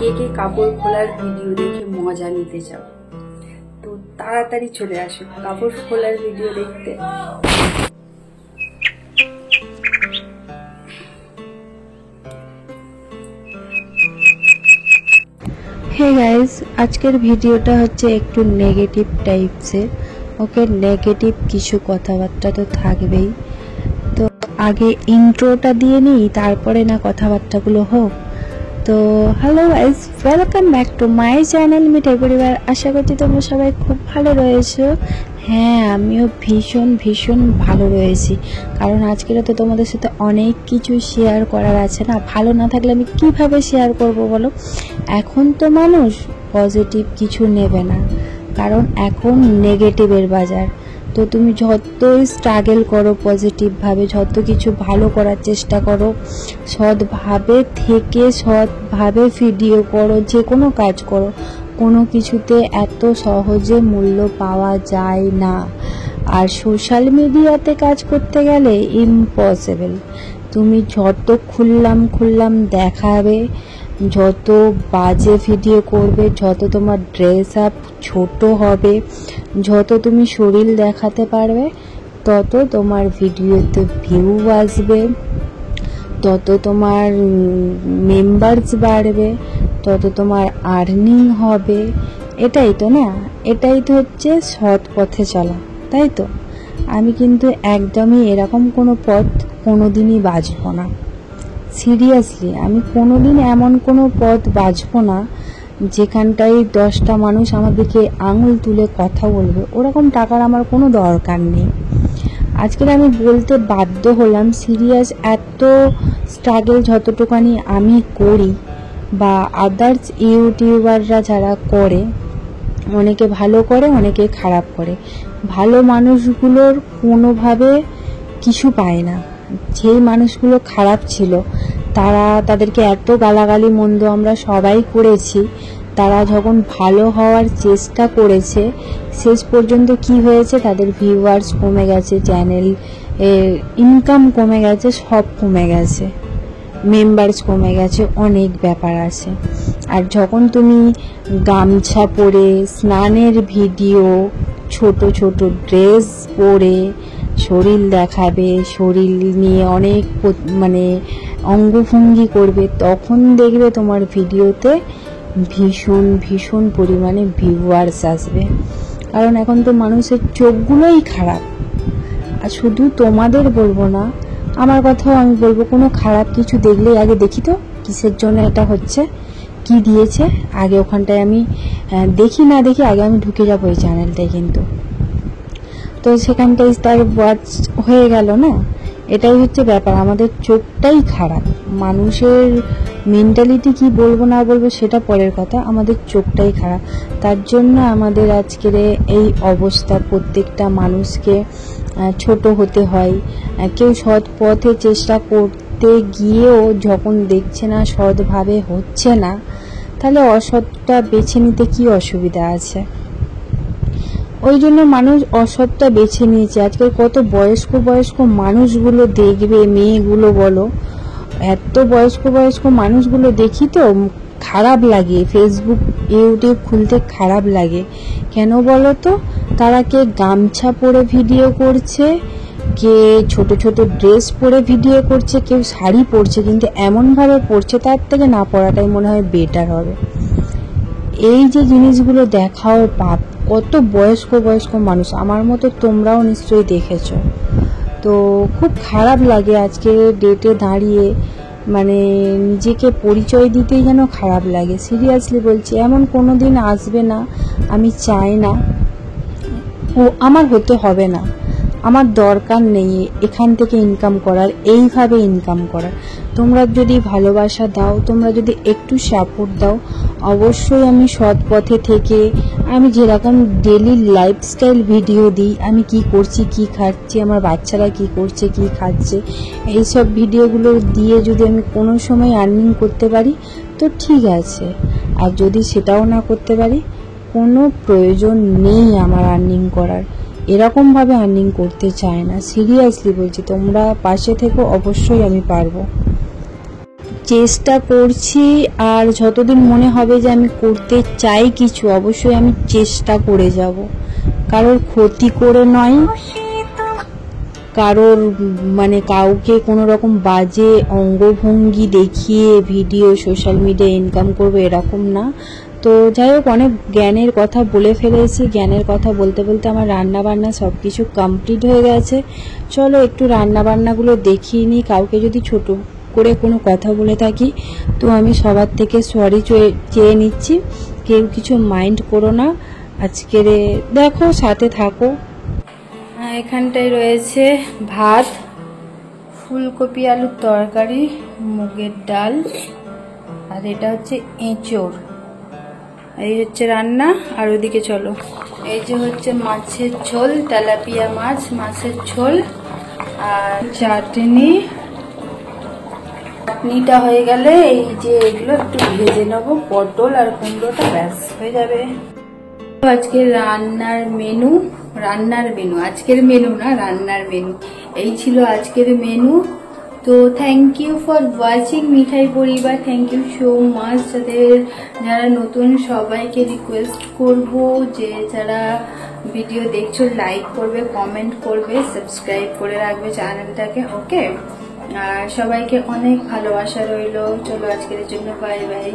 কে কে কাপড় খোলার ভিডিও দেখে মজা নিতে চাও তো তাড়াতাড়ি চলে আসো কাপড় খোলার ভিডিও দেখতে। হে গাইস, আজকের ভিডিওটা হচ্ছে একটু নেগেটিভ টাইপসের। ওকে, নেগেটিভ কিছু কথাবার্তা তো থাকবেই। তো আগে ইন্ট্রোটা দিয়ে নিই, তারপরে না কথাবার্তাগুলো হোক। তো hello guys, welcome back to my channel Mithai পরিবার। আশা করছি তোমরা সবাই খুব ভালো রয়েছো। হ্যাঁ, আমিও ভীষণ ভালো রয়েছি, কারণ আজকের তো তোমাদের সাথে অনেক কিছু শেয়ার করার আছে না। ভালো না থাকলে আমি কিভাবে শেয়ার করব বলো? এখন তো মানুষ পজিটিভ কিছু নেবে না, কারণ এখন নেগেটিভের বাজার। তো তুমি যতই স্ট্রাগল করো পজিটিভভাবে, যত কিছু ভালো করার চেষ্টা করো, সৎভাবে থেকে সৎভাবে ভিডিও করো, যে কোনো কাজ করো, কোনো কিছুতে এত সহজে মূল্য পাওয়া যায় না। আর সোশ্যাল মিডিয়াতে কাজ করতে গেলে ইম্পসিবল। তুমি যত খুললাম দেখাবে, যত বাজে ভিডিও করবে, যত তোমার ড্রেস আপ ছোট হবে, যত তুমি শরীর দেখাতে পারবে, তত তোমার ভিডিওতে ভিউ আসবে, তত তোমার মেম্বার্স বাড়বে, তত তোমার আর্নিং হবে। এটাই তো না, এটাই তো হচ্ছে সৎ পথে চলা, তাই তো? আমি কিন্তু একদমই এরকম কোনো পথ কোনোদিনই বাছবো না। সিরিয়াসলি, আমি কোনোদিন এমন কোনো পথ বাছবো না যেখানটায় 10টা মানুষ আমাদেরকে আঙুল তুলে কথা বলবে। ওরকম টাকার আমার কোনো দরকার নেই। আজকের আমি বলতে বাধ্য হলাম, সিরিয়াস, এত স্ট্রাগল যতটুকানি আমি করি বা আদার্স ইউটিউবাররা যারা করে, অনেকে ভালো করে, অনেকে খারাপ করে। ভালো মানুষগুলোর কোনোভাবে কিছু পায় না। যেই মানুষগুলো খারাপ ছিল, তাদেরকে এত গালাগালি মন্দ আমরা সবাই করেছি। তারা যখন ভালো হওয়ার চেষ্টা করেছে, শেষ পর্যন্ত কি হয়েছে? তাদের ভিউয়ার্স কমে গেছে, চ্যানেল ইনকাম কমে গেছে, সব কমে গেছে, মেম্বার্স কমে গেছে, অনেক ব্যাপার আছে। আর যখন তুমি গামছা পরে স্নানের ভিডিও, ছোট ড্রেস পরে শরীর দেখাবে, শরীর নিয়ে অনেক অঙ্গভঙ্গি করবে, তখন দেখবে তোমার ভিডিওতে ভীষণ পরিমাণে ভিউয়ার্স আসবে। কারণ এখন তো মানুষের চোখগুলোই খারাপ। আর শুধু তোমাদের বলবো না, আমার কথাও আমি বলবো, কোনো খারাপ কিছু দেখলেই আগে দেখি তো কিসের জন্য এটা হচ্ছে, কি দিয়েছে। আগে ওখানটায় আমি দেখি আগে আমি ঢুকে যাবো ওই চ্যানেলটায়। কিন্তু তো সেখানটায় তার ওয়াচ হয়ে গেল না। এটাই হচ্ছে ব্যাপার, আমাদের চোখটাই খারাপ। মানুষের মেন্টালিটি কি বলবো না বলবো সেটা পরের কথা, আমাদের চোখটাই খারাপ। তার জন্য আমাদের আজকের এই অবস্থা। প্রত্যেকটা মানুষকে ছোট হতে হয়। কেউ সৎ পথে চেষ্টা করতে গিয়েও যখন দেখছে না সৎভাবে হচ্ছে না, তাহলে অসৎটা বেছে নিতে কি অসুবিধা আছে? ওই জন্য মানুষ অসৎটা বেছে নিয়েছে। আজকাল কত বয়স্ক মানুষগুলো দেখবে, মেয়েগুলো বলো, এত বয়স্ক মানুষগুলো দেখি তো খারাপ লাগে। ফেসবুক ইউটিউব খুলতে খারাপ লাগে। কেন বলো তো? তারা কে গামছা পরে ভিডিও করছে, কে ছোট ড্রেস পরে ভিডিও করছে, কেউ শাড়ি পরছে, কিন্তু এমনভাবে পরছে তার থেকে না পরাটাই মনে হয় বেটার হবে। এই যে জিনিসগুলো দেখাও পাপ। কত বয়স্ক মানুষ, আমার মতো তোমরাও নিশ্চয়ই দেখেছো। তো খুব খারাপ লাগে আজকে ডেটে দাঁড়িয়ে, নিজেকে পরিচয় দিতেই যেন খারাপ লাগে। সিরিয়াসলি বলছি, এমন কোনো দিন আসবে না, আমি চাই না, ও আমার হতে হবে না। আমার দরকার নেই এখান থেকে ইনকাম করার, এইভাবে ইনকাম করার। তোমরা যদি ভালোবাসা দাও, তোমরা যদি একটু সাপোর্ট দাও, অবশ্যই আমি সৎ পথে থেকে, আমি যেরকম ডেলি লাইফস্টাইল ভিডিও দিই, আমি কি করছি, কি খাচ্ছি, আমার বাচ্চারা কি করছে, কি খাচ্ছে, এইসব ভিডিওগুলো দিয়ে যদি আমি কোনো সময় আর্নিং করতে পারি তো ঠিক আছে। আর যদি সেটাও না করতে পারি, কোনো প্রয়োজন নেই আমার আর্নিং করার। এরকমভাবে আর্নিং করতে চায় না। সিরিয়াসলি বলছি, তোমরা পাশে থেকো, অবশ্যই আমি পারবো। চেষ্টা করছি, আর যতদিন মনে হবে যে আমি করতে চাই কিছু, অবশ্যই আমি চেষ্টা করে যাব। কারোর ক্ষতি করে নয়, কারোর মানে কাউকে কোনো রকম বাজে অঙ্গভঙ্গি দেখিয়ে ভিডিও সোশ্যাল মিডিয়া ইনকাম করবো এরকম না। তো যাই হোক, অনেক জ্ঞানের কথা বলে ফেলেছি। জ্ঞানের কথা বলতে বলতে আমার রান্না বান্না সব কিছু কমপ্লিট হয়ে গেছে। চলো একটু রান্না বান্নাগুলো দেখিয়ে নিই। কাউকে যদি ছোট করে কোনো কথা বলে থাকি তো আমি সবার থেকে সরি চেয়ে নিচ্ছি, কেউ কিছু মাইন্ড করো না। আজকের দেখো, সাথে থাকো। এখানটায় রয়েছে ভাত, ফুলকপি আলুর তরকারি, মুগের ডাল, আর এটা হচ্ছে এঁচোড়। এই হচ্ছে রান্না। আর ওদিকে চলো, এই যে হচ্ছে মাছের ঝোল, তেলাপিয়া মাছ, মাছের ঝোল আর চাটনি। চাটনিটা হয়ে গেলে এই যে এগুলো একটু ভেজে নেবো, পটল আর কুমড়োটা, ব্যাস হয়ে যাবে। আজকে রান্নার মেনু, আজকের মেনু না, রান্নার মেনু এই ছিল আজকের মেনু। তো থ্যাংক ইউ ফর ওয়াচিং মিঠাই পরিবার, থ্যাংক ইউ সো মাচ। যারা নতুন সবাইকে রিকোয়েস্ট করব যে যারা ভিডিও দেখছো লাইক করবে, কমেন্ট করবে, সাবস্ক্রাইব করে রাখবে চ্যানেলটাকে, ওকে। আর সবাইকে অনেক ভালোবাসা রইলো। চলো আজকের জন্য বাই বাই।